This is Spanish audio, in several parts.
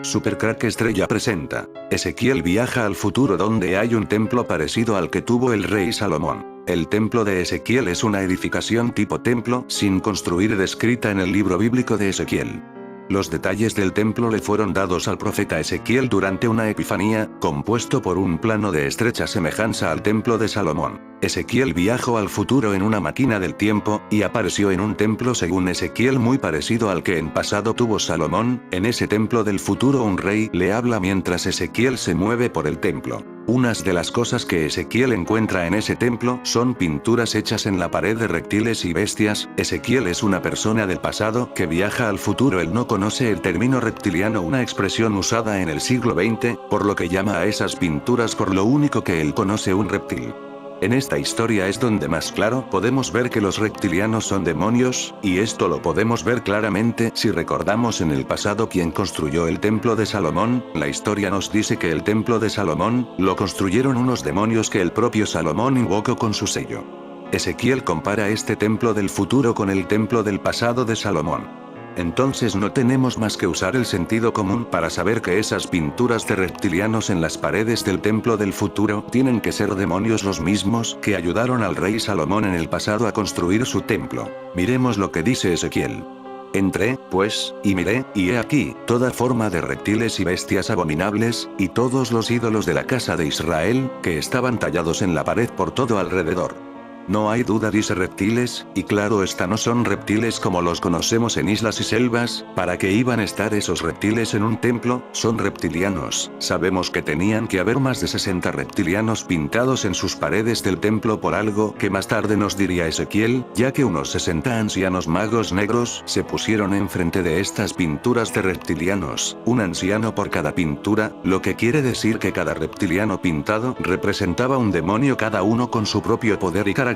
Supercrack Estrella presenta. Ezequiel viaja al futuro donde hay un templo parecido al que tuvo el rey Salomón. El templo de Ezequiel es una edificación tipo templo sin construir descrita en el libro bíblico de Ezequiel. Los detalles del templo le fueron dados al profeta Ezequiel durante una epifanía, compuesto por un plano de estrecha semejanza al templo de Salomón. Ezequiel viajó al futuro en una máquina del tiempo, y apareció en un templo según Ezequiel muy parecido al que en pasado tuvo Salomón. En ese templo del futuro un rey le habla mientras Ezequiel se mueve por el templo. Unas de las cosas que Ezequiel encuentra en ese templo son pinturas hechas en la pared de reptiles y bestias. Ezequiel es una persona del pasado que viaja al futuro. Él no conoce el término reptiliano, una expresión usada en el siglo XX, por lo que llama a esas pinturas por lo único que él conoce, un reptil. En esta historia es donde más claro podemos ver que los reptilianos son demonios, y esto lo podemos ver claramente si recordamos en el pasado quién construyó el templo de Salomón. La historia nos dice que el templo de Salomón lo construyeron unos demonios que el propio Salomón invocó con su sello. Ezequiel compara este templo del futuro con el templo del pasado de Salomón. Entonces no tenemos más que usar el sentido común para saber que esas pinturas de reptilianos en las paredes del templo del futuro tienen que ser demonios los mismos que ayudaron al rey Salomón en el pasado a construir su templo. Miremos lo que dice Ezequiel. Entré, pues, y miré, y he aquí, toda forma de reptiles y bestias abominables, y todos los ídolos de la casa de Israel, que estaban tallados en la pared por todo alrededor. No hay duda, dice reptiles, y claro está, no son reptiles como los conocemos en islas y selvas. ¿Para qué iban a estar esos reptiles en un templo? Son reptilianos. Sabemos que tenían que haber más de 60 reptilianos pintados en sus paredes del templo por algo que más tarde nos diría Ezequiel, ya que unos 60 ancianos magos negros se pusieron enfrente de estas pinturas de reptilianos, un anciano por cada pintura, lo que quiere decir que cada reptiliano pintado representaba un demonio, cada uno con su propio poder y características.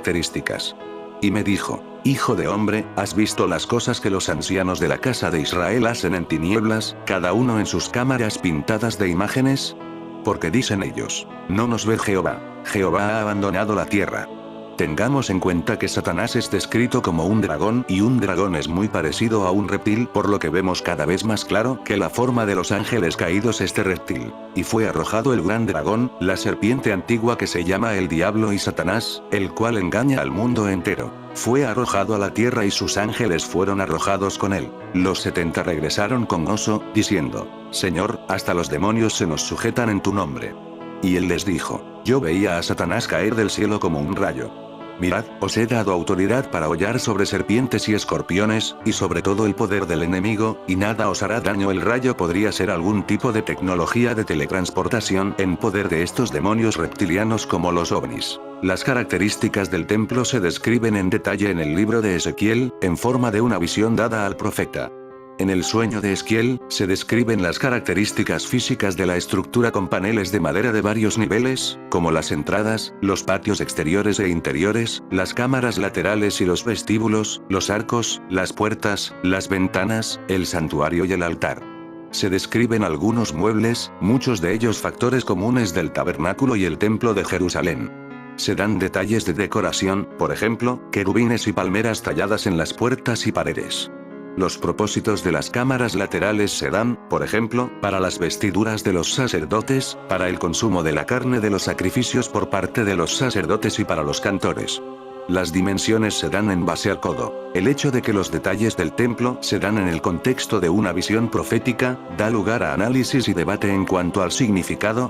Y me dijo: Hijo de hombre, ¿has visto las cosas que los ancianos de la casa de Israel hacen en tinieblas, cada uno en sus cámaras pintadas de imágenes? Porque dicen ellos: no nos ve Jehová. Jehová ha abandonado la tierra. Tengamos en cuenta que Satanás es descrito como un dragón, y un dragón es muy parecido a un reptil, por lo que vemos cada vez más claro que la forma de los ángeles caídos es de reptil. Y fue arrojado el gran dragón, la serpiente antigua que se llama el diablo y Satanás, el cual engaña al mundo entero. Fue arrojado a la tierra y sus ángeles fueron arrojados con él. Los 70 regresaron con gozo, diciendo: Señor, hasta los demonios se nos sujetan en tu nombre. Y él les dijo: Yo veía a Satanás caer del cielo como un rayo. Mirad, os he dado autoridad para hollar sobre serpientes y escorpiones, y sobre todo el poder del enemigo, y nada os hará daño. El rayo podría ser algún tipo de tecnología de teletransportación en poder de estos demonios reptilianos como los ovnis. Las características del templo se describen en detalle en el libro de Ezequiel, en forma de una visión dada al profeta. En el sueño de Ezequiel, se describen las características físicas de la estructura con paneles de madera de varios niveles, como las entradas, los patios exteriores e interiores, las cámaras laterales y los vestíbulos, los arcos, las puertas, las ventanas, el santuario y el altar. Se describen algunos muebles, muchos de ellos factores comunes del tabernáculo y el templo de Jerusalén. Se dan detalles de decoración, por ejemplo, querubines y palmeras talladas en las puertas y paredes. Los propósitos de las cámaras laterales se dan, por ejemplo, para las vestiduras de los sacerdotes, para el consumo de la carne de los sacrificios por parte de los sacerdotes y para los cantores. Las dimensiones se dan en base al codo. El hecho de que los detalles del templo se dan en el contexto de una visión profética, da lugar a análisis y debate en cuanto al significado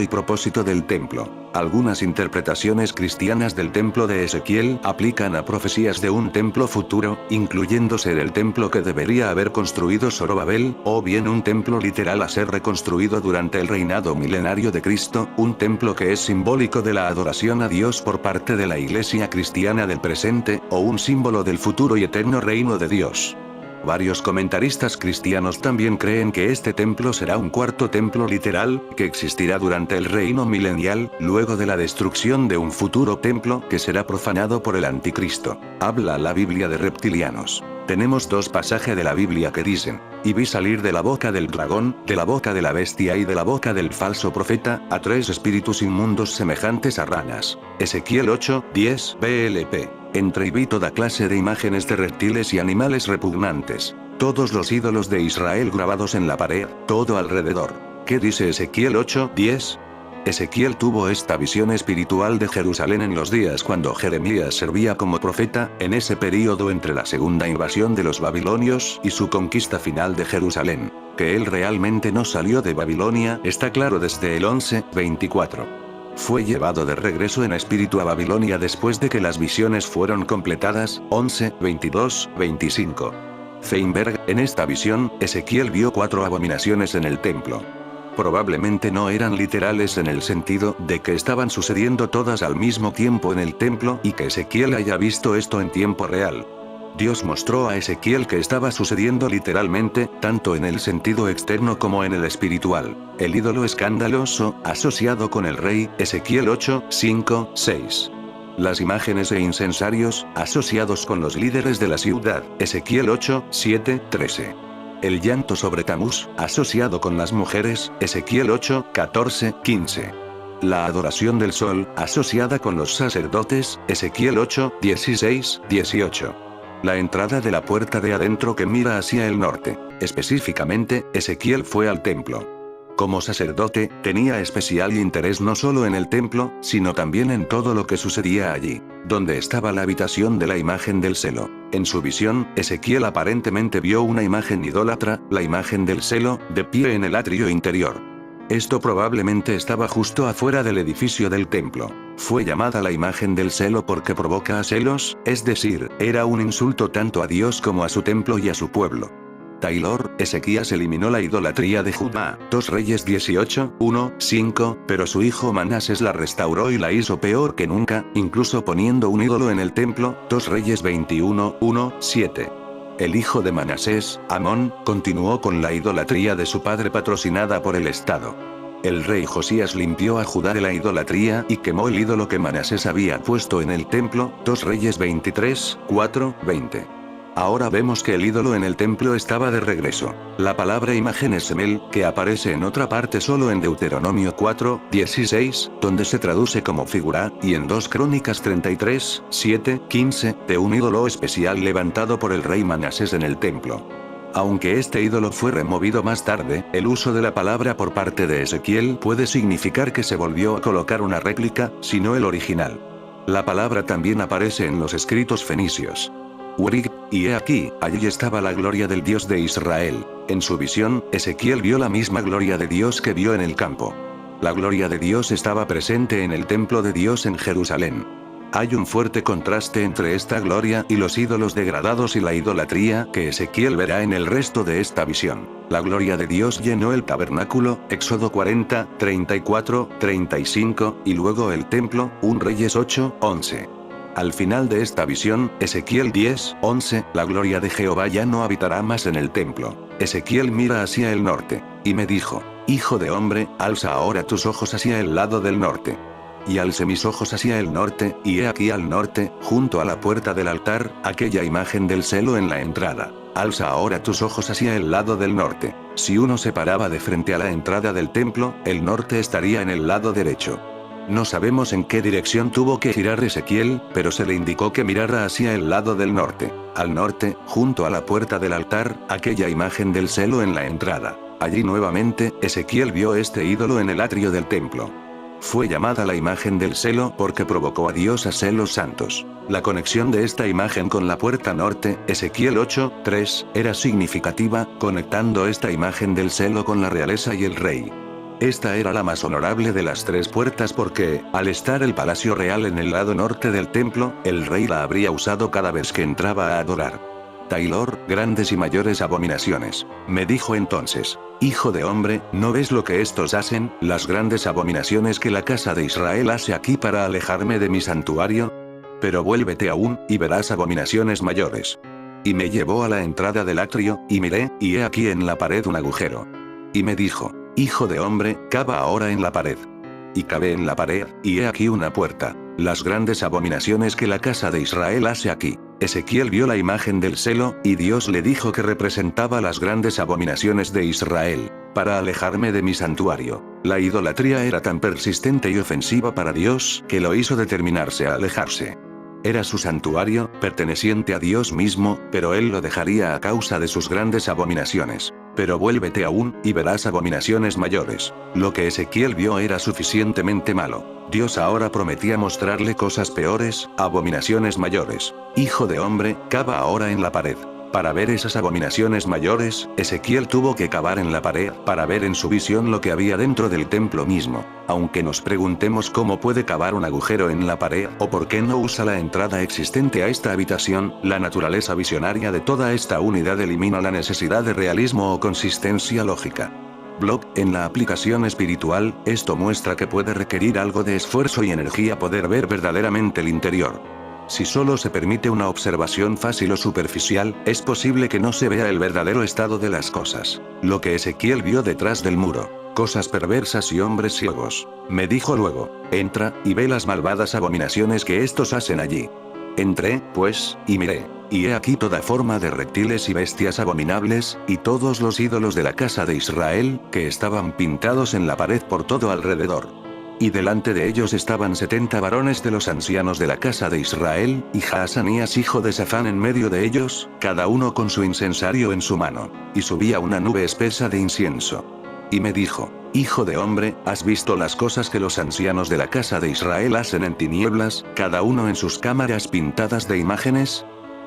y propósito del templo. Algunas interpretaciones cristianas del templo de Ezequiel aplican a profecías de un templo futuro, incluyendo ser el templo que debería haber construido Zorobabel, o bien un templo literal a ser reconstruido durante el reinado milenario de Cristo, un templo que es simbólico de la adoración a Dios por parte de la iglesia cristiana del presente, o un símbolo del futuro y eterno reino de Dios. Varios comentaristas cristianos también creen que este templo será un cuarto templo literal, que existirá durante el reino milenial, luego de la destrucción de un futuro templo que será profanado por el anticristo. Habla la Biblia de reptilianos. Tenemos dos pasajes de la Biblia que dicen: y vi salir de la boca del dragón, de la boca de la bestia y de la boca del falso profeta, a 3 espíritus inmundos semejantes a ranas. Ezequiel 8:10 BLP. Entré y vi toda clase de imágenes de reptiles y animales repugnantes. Todos los ídolos de Israel grabados en la pared, todo alrededor. ¿Qué dice Ezequiel 8:10? Ezequiel tuvo esta visión espiritual de Jerusalén en los días cuando Jeremías servía como profeta, en ese período entre la segunda invasión de los babilonios y su conquista final de Jerusalén. Que él realmente no salió de Babilonia está claro desde el 11:24. Fue llevado de regreso en espíritu a Babilonia después de que las visiones fueron completadas, 11:22-25. Feinberg, en esta visión, Ezequiel vio 4 abominaciones en el templo. Probablemente no eran literales en el sentido de que estaban sucediendo todas al mismo tiempo en el templo y que Ezequiel haya visto esto en tiempo real. Dios mostró a Ezequiel que estaba sucediendo literalmente, tanto en el sentido externo como en el espiritual. El ídolo escandaloso, asociado con el rey, Ezequiel 8:5-6. Las imágenes e incensarios, asociados con los líderes de la ciudad, Ezequiel 8:7-13. El llanto sobre Tamuz, asociado con las mujeres, Ezequiel 8:14-15. La adoración del sol, asociada con los sacerdotes, Ezequiel 8:16-18. La entrada de la puerta de adentro que mira hacia el norte. Específicamente, Ezequiel fue al templo. Como sacerdote, tenía especial interés no solo en el templo, sino también en todo lo que sucedía allí, donde estaba la habitación de la imagen del celo. En su visión, Ezequiel aparentemente vio una imagen idólatra, la imagen del celo, de pie en el atrio interior. Esto probablemente estaba justo afuera del edificio del templo. Fue llamada la imagen del celo porque provoca celos, es decir, era un insulto tanto a Dios como a su templo y a su pueblo. Taylor, Ezequías eliminó la idolatría de Judá, 2 Reyes 18:1-5, pero su hijo Manasés la restauró y la hizo peor que nunca, incluso poniendo un ídolo en el templo, 2 Reyes 21:1-7. El hijo de Manasés, Amón, continuó con la idolatría de su padre patrocinada por el Estado. El rey Josías limpió a Judá de la idolatría y quemó el ídolo que Manasés había puesto en el templo, 2 Reyes 23:4-20. Ahora vemos que el ídolo en el templo estaba de regreso. La palabra imagen es semel, que aparece en otra parte solo en Deuteronomio 4:16, donde se traduce como figura, y en 2 Crónicas 33:7-15, de un ídolo especial levantado por el rey Manasés en el templo. Aunque este ídolo fue removido más tarde, el uso de la palabra por parte de Ezequiel puede significar que se volvió a colocar una réplica, si no el original. La palabra también aparece en los escritos fenicios. Urig, y he aquí, allí estaba la gloria del Dios de Israel. En su visión, Ezequiel vio la misma gloria de Dios que vio en el campo. La gloria de Dios estaba presente en el templo de Dios en Jerusalén. Hay un fuerte contraste entre esta gloria y los ídolos degradados y la idolatría que Ezequiel verá en el resto de esta visión. La gloria de Dios llenó el tabernáculo, Éxodo 40, 34, 35, y luego el templo, 1 Reyes 8:11. Al final de esta visión, Ezequiel 10:11, la gloria de Jehová ya no habitará más en el templo. Ezequiel mira hacia el norte, y me dijo, hijo de hombre, alza ahora tus ojos hacia el lado del norte. Y alcé mis ojos hacia el norte, y he aquí al norte, junto a la puerta del altar, aquella imagen del celo en la entrada. Alza ahora tus ojos hacia el lado del norte. Si uno se paraba de frente a la entrada del templo, el norte estaría en el lado derecho. No sabemos en qué dirección tuvo que girar Ezequiel, pero se le indicó que mirara hacia el lado del norte. Al norte, junto a la puerta del altar, aquella imagen del celo en la entrada. Allí nuevamente, Ezequiel vio este ídolo en el atrio del templo. Fue llamada la imagen del celo porque provocó a Dios a celos santos. La conexión de esta imagen con la puerta norte, Ezequiel 8:3, era significativa, conectando esta imagen del celo con la realeza y el rey. Esta era la más honorable de las 3 puertas porque, al estar el palacio real en el lado norte del templo, el rey la habría usado cada vez que entraba a adorar. Taylor, grandes y mayores abominaciones. Me dijo entonces, hijo de hombre, ¿no ves lo que estos hacen, las grandes abominaciones que la casa de Israel hace aquí para alejarme de mi santuario? Pero vuélvete aún, y verás abominaciones mayores. Y me llevó a la entrada del atrio, y miré, y he aquí en la pared un agujero. Y me dijo, hijo de hombre, cava ahora en la pared. Y cavé en la pared, y he aquí una puerta. Las grandes abominaciones que la casa de Israel hace aquí. Ezequiel vio la imagen del celo, y Dios le dijo que representaba las grandes abominaciones de Israel, para alejarme de mi santuario. La idolatría era tan persistente y ofensiva para Dios, que lo hizo determinarse a alejarse. Era su santuario, perteneciente a Dios mismo, pero él lo dejaría a causa de sus grandes abominaciones. Pero vuélvete aún, y verás abominaciones mayores. Lo que Ezequiel vio era suficientemente malo. Dios ahora prometía mostrarle cosas peores, abominaciones mayores. Hijo de hombre, cava ahora en la pared. Para ver esas abominaciones mayores, Ezequiel tuvo que cavar en la pared para ver en su visión lo que había dentro del templo mismo. Aunque nos preguntemos cómo puede cavar un agujero en la pared o por qué no usa la entrada existente a esta habitación, la naturaleza visionaria de toda esta unidad elimina la necesidad de realismo o consistencia lógica. Blog, en la aplicación espiritual, esto muestra que puede requerir algo de esfuerzo y energía poder ver verdaderamente el interior. Si solo se permite una observación fácil o superficial, es posible que no se vea el verdadero estado de las cosas. Lo que Ezequiel vio detrás del muro. Cosas perversas y hombres ciegos. Me dijo luego, entra, y ve las malvadas abominaciones que estos hacen allí. Entré, pues, y miré. Y he aquí toda forma de reptiles y bestias abominables, y todos los ídolos de la casa de Israel, que estaban pintados en la pared por todo alrededor. Y delante de ellos estaban 70 varones de los ancianos de la casa de Israel, y Jaazanías hijo de Safán en medio de ellos, cada uno con su incensario en su mano. Y subía una nube espesa de incienso. Y me dijo, hijo de hombre, ¿has visto las cosas que los ancianos de la casa de Israel hacen en tinieblas, cada uno en sus cámaras pintadas de imágenes?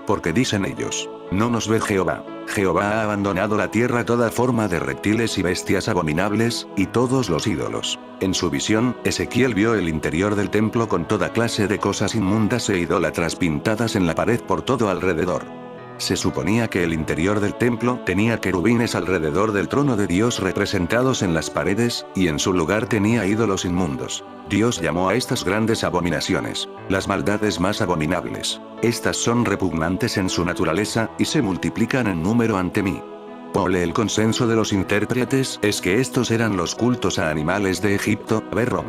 Porque dicen ellos, no nos ve Jehová. Jehová ha abandonado la tierra toda forma de reptiles y bestias abominables, y todos los ídolos. En su visión, Ezequiel vio el interior del templo con toda clase de cosas inmundas e idólatras pintadas en la pared por todo alrededor. Se suponía que el interior del templo tenía querubines alrededor del trono de Dios representados en las paredes, y en su lugar tenía ídolos inmundos. Dios llamó a estas grandes abominaciones, las maldades más abominables. Estas son repugnantes en su naturaleza, y se multiplican en número ante mí. El consenso de los intérpretes es que estos eran los cultos a animales de Egipto, Berrom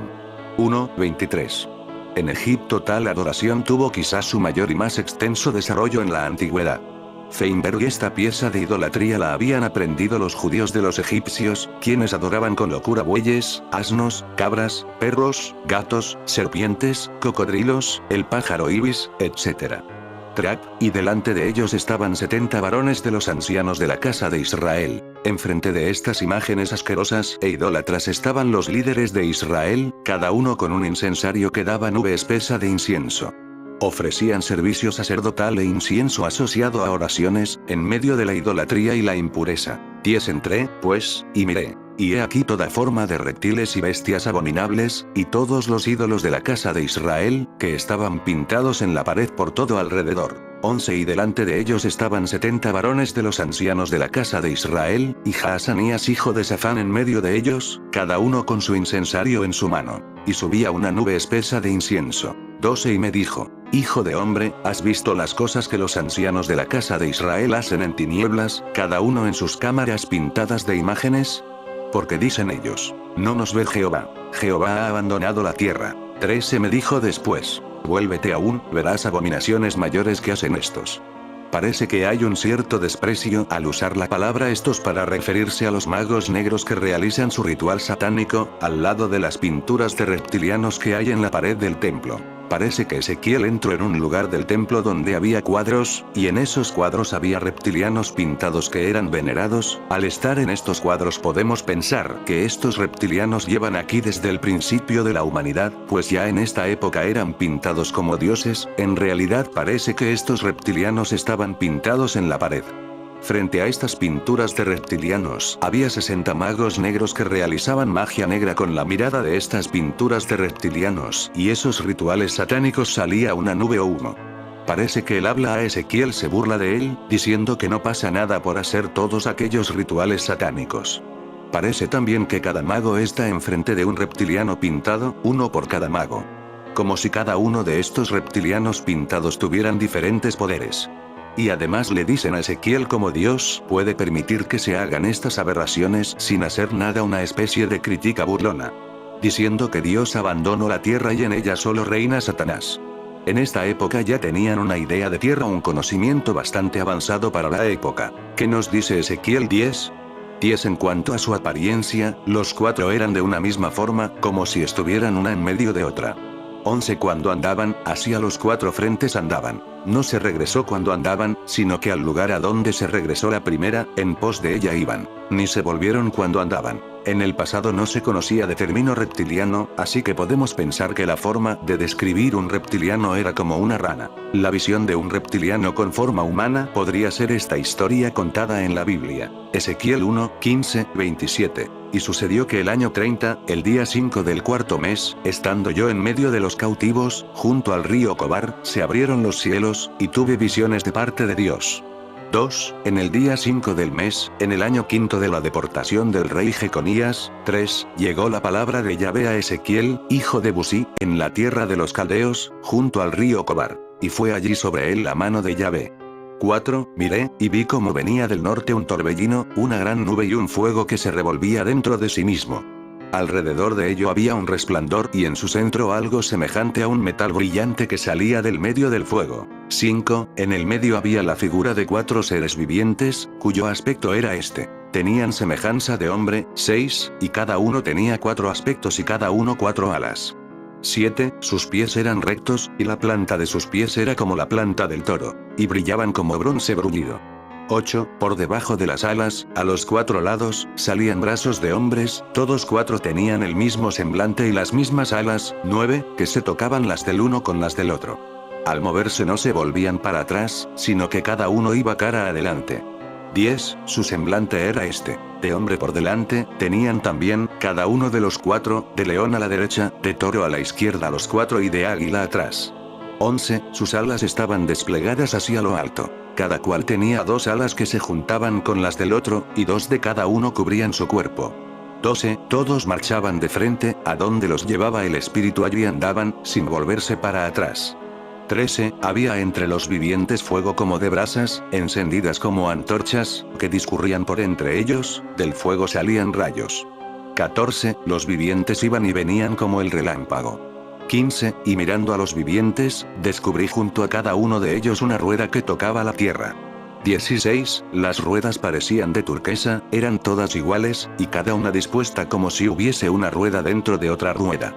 1:23. En Egipto tal adoración tuvo quizás su mayor y más extenso desarrollo en la antigüedad. Feinberg, esta pieza de idolatría la habían aprendido los judíos de los egipcios, quienes adoraban con locura bueyes, asnos, cabras, perros, gatos, serpientes, cocodrilos, el pájaro ibis, etc. Y delante de ellos estaban 70 varones de los ancianos de la casa de Israel. Enfrente de estas imágenes asquerosas e idólatras estaban los líderes de Israel, cada uno con un incensario que daba nube espesa de incienso. Ofrecían servicio sacerdotal e incienso asociado a oraciones, en medio de la idolatría y la impureza. 10 Entré, pues, y miré. Y he aquí toda forma de reptiles y bestias abominables, y todos los ídolos de la casa de Israel, que estaban pintados en la pared por todo alrededor. 11 Y delante de ellos estaban 70 varones de los ancianos de la casa de Israel, y Jaazanías hijo de Safán en medio de ellos, cada uno con su incensario en su mano. Y subía una nube espesa de incienso. 12 Y me dijo, hijo de hombre, ¿has visto las cosas que los ancianos de la casa de Israel hacen en tinieblas, cada uno en sus cámaras pintadas de imágenes? Porque dicen ellos, no nos ve Jehová. Jehová ha abandonado la tierra. 13 Me dijo después, vuélvete aún, verás abominaciones mayores que hacen estos. Parece que hay un cierto desprecio al usar la palabra estos para referirse a los magos negros que realizan su ritual satánico, al lado de las pinturas de reptilianos que hay en la pared del templo. Parece que Ezequiel entró en un lugar del templo donde había cuadros, y en esos cuadros había reptilianos pintados que eran venerados. Al estar en estos cuadros podemos pensar que estos reptilianos llevan aquí desde el principio de la humanidad, pues ya en esta época eran pintados como dioses. En realidad parece que estos reptilianos estaban pintados en la pared. Frente a estas pinturas de reptilianos, había 60 magos negros que realizaban magia negra con la mirada de estas pinturas de reptilianos, y esos rituales satánicos salía una nube o humo. Parece que él habla a Ezequiel, se burla de él, diciendo que no pasa nada por hacer todos aquellos rituales satánicos. Parece también que cada mago está enfrente de un reptiliano pintado, uno por cada mago. Como si cada uno de estos reptilianos pintados tuvieran diferentes poderes. Y además le dicen a Ezequiel cómo Dios puede permitir que se hagan estas aberraciones sin hacer nada, una especie de crítica burlona. Diciendo que Dios abandonó la tierra y en ella solo reina Satanás. En esta época ya tenían una idea de tierra, un conocimiento bastante avanzado para la época. ¿Qué nos dice Ezequiel 10? En cuanto a su apariencia, los cuatro eran de una misma forma, como si estuvieran una en medio de otra. 11 Cuando andaban, hacia los 4 frentes andaban. No se regresó cuando andaban, sino que al lugar a donde se regresó la primera, en pos de ella iban. Ni se volvieron cuando andaban. En el pasado no se conocía de término reptiliano, así que podemos pensar que la forma de describir un reptiliano era como una rana. La visión de un reptiliano con forma humana podría ser esta historia contada en la Biblia. Ezequiel 1, 15, 27. Y sucedió que el año 30, el día 5 del cuarto mes, estando yo en medio de los cautivos, junto al río Cobar, se abrieron los cielos, y tuve visiones de parte de Dios. 2. En el día 5 del mes, en el año quinto de la deportación del rey Jeconías. 3. Llegó la palabra de Yahvé a Ezequiel, hijo de Busí, en la tierra de los caldeos, junto al río Cobar. Y fue allí sobre él la mano de Yahvé. 4. Miré, y vi como venía del norte un torbellino, una gran nube y un fuego que se revolvía dentro de sí mismo. Alrededor de ello había un resplandor y en su centro algo semejante a un metal brillante que salía del medio del fuego. 5. En el medio había la figura de 4 seres vivientes, cuyo aspecto era este. Tenían semejanza de hombre. 6. Y cada uno tenía 4 aspectos y cada uno 4 alas. 7. Sus pies eran rectos, y la planta de sus pies era como la planta del toro, y brillaban como bronce bruñido. 8. Por debajo de las alas, a los 4 lados, salían brazos de hombres, todos 4 tenían el mismo semblante y las mismas alas. 9. Que se tocaban las del uno con las del otro. Al moverse no se volvían para atrás, sino que cada uno iba cara adelante. 10. Su semblante era este: de hombre por delante, tenían también, cada uno de los 4, de león a la derecha, de toro a la izquierda los 4 y de águila atrás. 11. Sus alas estaban desplegadas hacia lo alto. Cada cual tenía 2 alas que se juntaban con las del otro, y 2 de cada uno cubrían su cuerpo. 12. Todos marchaban de frente, a donde los llevaba el espíritu allí andaban, sin volverse para atrás. 13. Había entre los vivientes fuego como de brasas, encendidas como antorchas, que discurrían por entre ellos, del fuego salían rayos. 14. Los vivientes iban y venían como el relámpago. 15. Y mirando a los vivientes, descubrí junto a cada uno de ellos una rueda que tocaba la tierra. 16. Las ruedas parecían de turquesa, eran todas iguales, y cada una dispuesta como si hubiese una rueda dentro de otra rueda.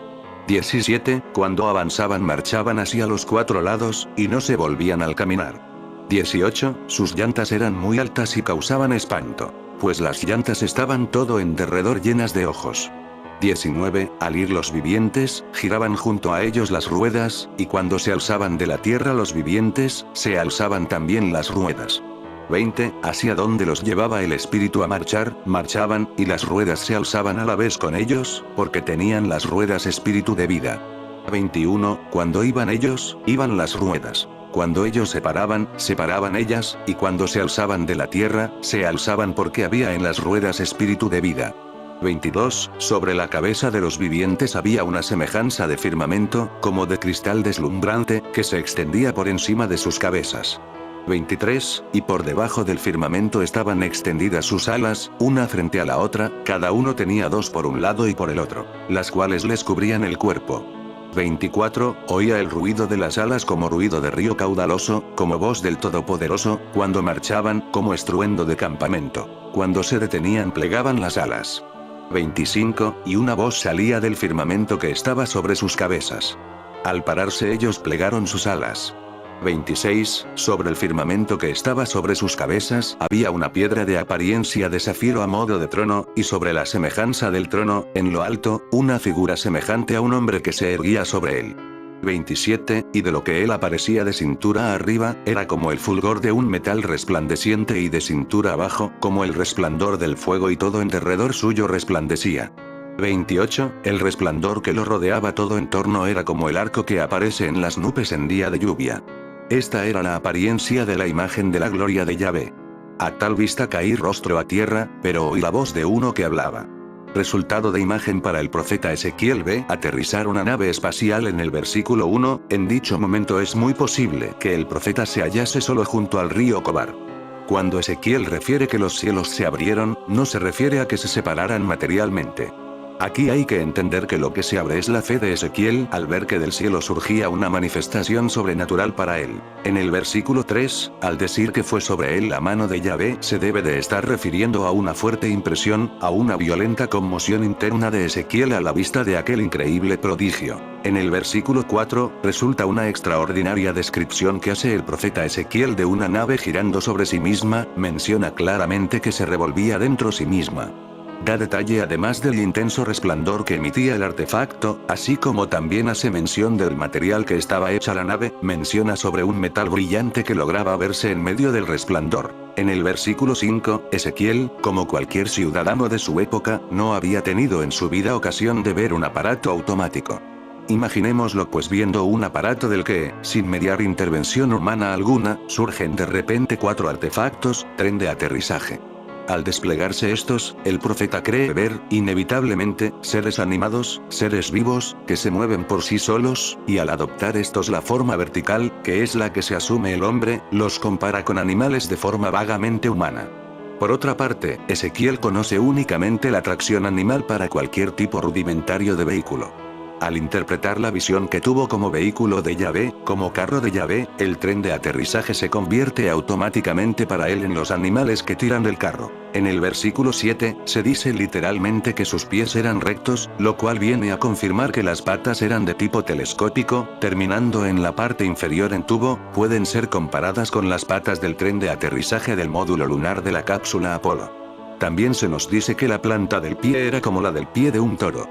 17. Cuando avanzaban marchaban hacia los 4 lados, y no se volvían al caminar. 18. Sus llantas eran muy altas y causaban espanto, pues las llantas estaban todo en derredor llenas de ojos. 19. Al ir los vivientes, giraban junto a ellos las ruedas, y cuando se alzaban de la tierra los vivientes, se alzaban también las ruedas. 20. Hacia donde los llevaba el espíritu a marchar, marchaban, y las ruedas se alzaban a la vez con ellos, porque tenían las ruedas espíritu de vida. 21. Cuando iban ellos, iban las ruedas. Cuando ellos se paraban ellas, y cuando se alzaban de la tierra, se alzaban porque había en las ruedas espíritu de vida. 22. Sobre la cabeza de los vivientes había una semejanza de firmamento, como de cristal deslumbrante, que se extendía por encima de sus cabezas. 23. Y por debajo del firmamento estaban extendidas sus alas, una frente a la otra, cada uno tenía 2 por un lado y por el otro, las cuales les cubrían el cuerpo. 24. Oía el ruido de las alas como ruido de río caudaloso, como voz del Todopoderoso, cuando marchaban, como estruendo de campamento. Cuando se detenían plegaban las alas. 25. Y una voz salía del firmamento que estaba sobre sus cabezas. Al pararse ellos plegaron sus alas. 26. Sobre el firmamento que estaba sobre sus cabezas había una piedra de apariencia de zafiro a modo de trono, y sobre la semejanza del trono, en lo alto, una figura semejante a un hombre que se erguía sobre él. 27. Y de lo que él aparecía de cintura arriba, era como el fulgor de un metal resplandeciente y de cintura abajo, como el resplandor del fuego y todo en derredor suyo resplandecía. 28. El resplandor que lo rodeaba todo en torno era como el arco que aparece en las nubes en día de lluvia. Esta era la apariencia de la imagen de la gloria de Yahvé. A tal vista caí rostro a tierra, pero oí la voz de uno que hablaba. Resultado de imagen para el profeta Ezequiel: ve aterrizar una nave espacial en el versículo 1, en dicho momento es muy posible que el profeta se hallase solo junto al río Cobar. Cuando Ezequiel refiere que los cielos se abrieron, no se refiere a que se separaran materialmente. Aquí hay que entender que lo que se abre es la fe de Ezequiel al ver que del cielo surgía una manifestación sobrenatural para él. En el versículo 3, al decir que fue sobre él la mano de Yahvé, se debe de estar refiriendo a una fuerte impresión, a una violenta conmoción interna de Ezequiel a la vista de aquel increíble prodigio. En el versículo 4, resulta una extraordinaria descripción que hace el profeta Ezequiel de una nave girando sobre sí misma, menciona claramente que se revolvía dentro sí misma. Da detalle además del intenso resplandor que emitía el artefacto, así como también hace mención del material que estaba hecha la nave, menciona sobre un metal brillante que lograba verse en medio del resplandor. En el versículo 5, Ezequiel, como cualquier ciudadano de su época, no había tenido en su vida ocasión de ver un aparato automático. Imaginémoslo pues viendo un aparato del que, sin mediar intervención humana alguna, surgen de repente 4 artefactos, tren de aterrizaje. Al desplegarse estos, el profeta cree ver, inevitablemente, seres animados, seres vivos, que se mueven por sí solos, y al adoptar estos la forma vertical, que es la que se asume el hombre, los compara con animales de forma vagamente humana. Por otra parte, Ezequiel conoce únicamente la tracción animal para cualquier tipo rudimentario de vehículo. Al interpretar la visión que tuvo como vehículo de Yahvé, como carro de Yahvé, el tren de aterrizaje se convierte automáticamente para él en los animales que tiran del carro. En el versículo 7, se dice literalmente que sus pies eran rectos, lo cual viene a confirmar que las patas eran de tipo telescópico, terminando en la parte inferior en tubo, pueden ser comparadas con las patas del tren de aterrizaje del módulo lunar de la cápsula Apolo. También se nos dice que la planta del pie era como la del pie de un toro.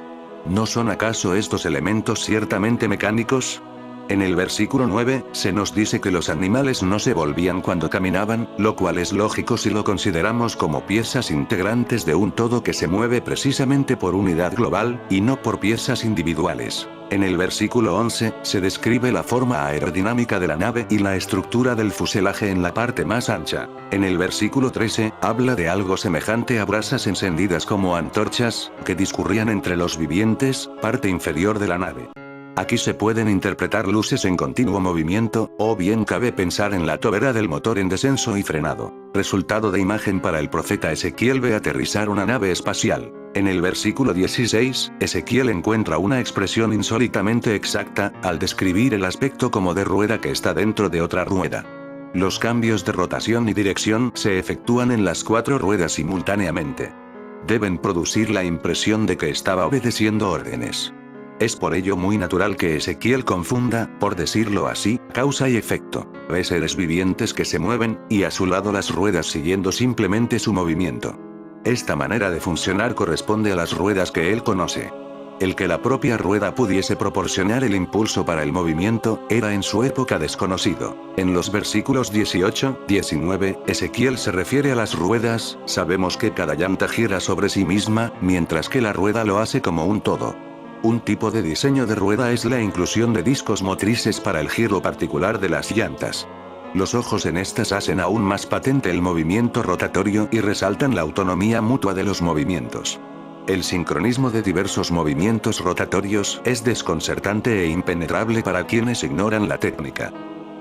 ¿No son acaso estos elementos ciertamente mecánicos? En el versículo 9, se nos dice que los animales no se volvían cuando caminaban, lo cual es lógico si lo consideramos como piezas integrantes de un todo que se mueve precisamente por unidad global, y no por piezas individuales. En el versículo 11, se describe la forma aerodinámica de la nave y la estructura del fuselaje en la parte más ancha. En el versículo 13, habla de algo semejante a brasas encendidas como antorchas, que discurrían entre los vivientes, parte inferior de la nave. Aquí se pueden interpretar luces en continuo movimiento, o bien cabe pensar en la tobera del motor en descenso y frenado. Resultado de imagen para el profeta Ezequiel ve aterrizar una nave espacial. En el versículo 16, Ezequiel encuentra una expresión insólitamente exacta, al describir el aspecto como de rueda que está dentro de otra rueda. Los cambios de rotación y dirección se efectúan en las 4 ruedas simultáneamente. Deben producir la impresión de que estaba obedeciendo órdenes. Es por ello muy natural que Ezequiel confunda, por decirlo así, causa y efecto. Ve seres vivientes que se mueven, y a su lado las ruedas siguiendo simplemente su movimiento. Esta manera de funcionar corresponde a las ruedas que él conoce. El que la propia rueda pudiese proporcionar el impulso para el movimiento, era en su época desconocido. En los versículos 18, 19, Ezequiel se refiere a las ruedas, sabemos que cada llanta gira sobre sí misma, mientras que la rueda lo hace como un todo. Un tipo de diseño de rueda es la inclusión de discos motrices para el giro particular de las llantas. Los ojos en estas hacen aún más patente el movimiento rotatorio y resaltan la autonomía mutua de los movimientos. El sincronismo de diversos movimientos rotatorios es desconcertante e impenetrable para quienes ignoran la técnica.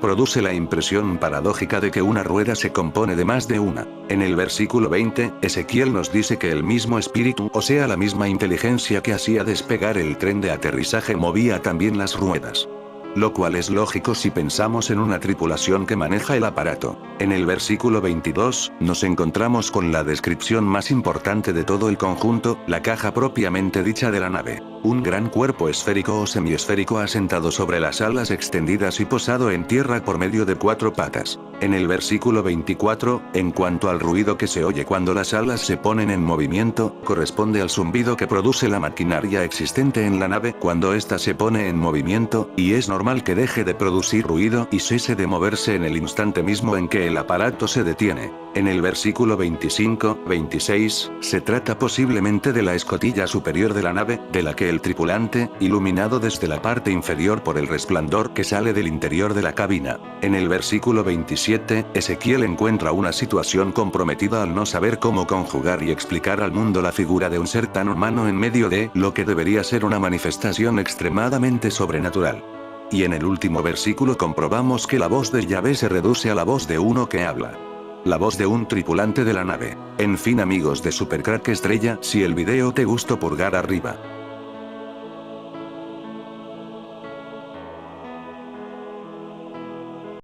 Produce la impresión paradójica de que una rueda se compone de más de una. En el versículo 20, Ezequiel nos dice que el mismo espíritu, o sea la misma inteligencia que hacía despegar el tren de aterrizaje, movía también las ruedas. Lo cual es lógico si pensamos en una tripulación que maneja el aparato. En el versículo 22, nos encontramos con la descripción más importante de todo el conjunto, la caja propiamente dicha de la nave. Un gran cuerpo esférico o semiesférico asentado sobre las alas extendidas y posado en tierra por medio de 4 patas. En el versículo 24, en cuanto al ruido que se oye cuando las alas se ponen en movimiento, corresponde al zumbido que produce la maquinaria existente en la nave cuando ésta se pone en movimiento, y es normal que deje de producir ruido y cese de moverse en el instante mismo en que el aparato se detiene. En el versículo 25, 26, se trata posiblemente de la escotilla superior de la nave, de la que el tripulante, iluminado desde la parte inferior por el resplandor que sale del interior de la cabina. En el versículo 27, Ezequiel encuentra una situación comprometida al no saber cómo conjugar y explicar al mundo la figura de un ser tan humano en medio de lo que debería ser una manifestación extremadamente sobrenatural. Y en el último versículo comprobamos que la voz de Yahvé se reduce a la voz de uno que habla. La voz de un tripulante de la nave. En fin amigos de Supercrack Estrella, si el video te gustó pulgar arriba.